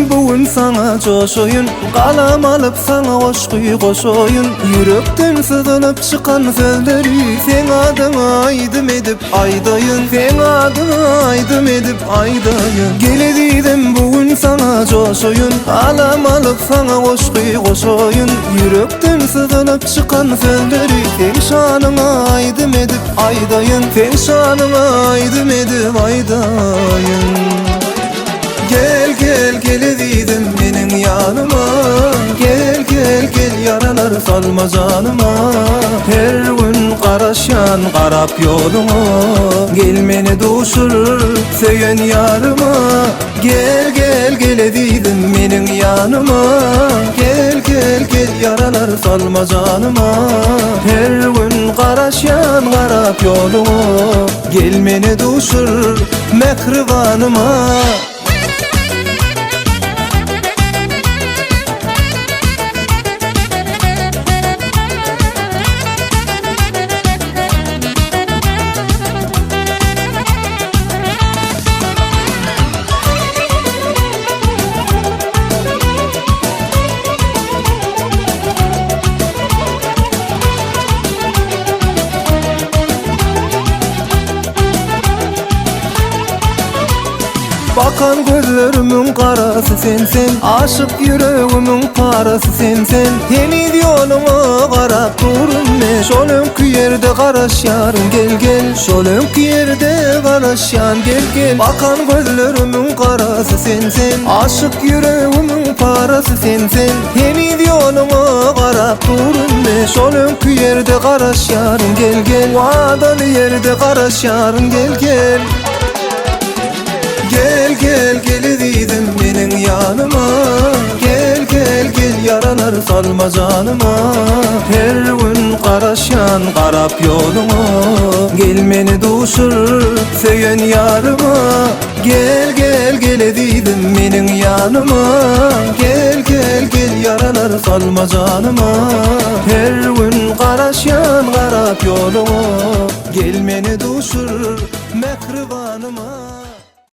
Gelediydin bugün sana coşoyun, kalam alıp sana koşkuyu koşoyun. Yürekten sızılıp çıkan sözleri sen adına aydım edip aydayın, sen adına aydım edip aydayın. Gelediydin bugün sana coşoyun, kalam alıp sana koşkuyu koşoyun. Yürekten sızılıp çıkan sözleri sen şanına aydım edip aydayın, sen şanına aydım edip aydayın. Gel gel gelediydin benim yanıma, gel gel gel yaralar salma canıma. Her gün karaşan karap yoluma, gelmeni duşur söyün yarıma. Gel gel gelediydin benim yanıma, gel gel gel yaralar salma canıma. Her gün karaşan karap yoluma, gelmeni duşur mekrivanıma. Bakan gözlerimin karası sensen, aşık yüreğimin parası sensen. Yeni yoluma karap durun ne, şolönkü yerde karaş yarın gel gel, şolönkü yerde karaş yan gel gel. Bakan gözlerimin karası sensen, aşık yüreğimin parası sensen. Yeni yoluma karap durun ne, şolönkü yerde karaş yarın gel gel, vadalı yerde karaş yarın gel gel. Gel gel gelediydin benim yanıma, gel gel gel yaralar salma canıma. Her gün karaşan karap yoluma, gelmeni duşur söyün yarıma. Gel gel gelediydin benim yanıma, gel gel gel yaralar salma canıma. Her gün karaşan karap yoluma, gelmeni duşur mekrivanıma.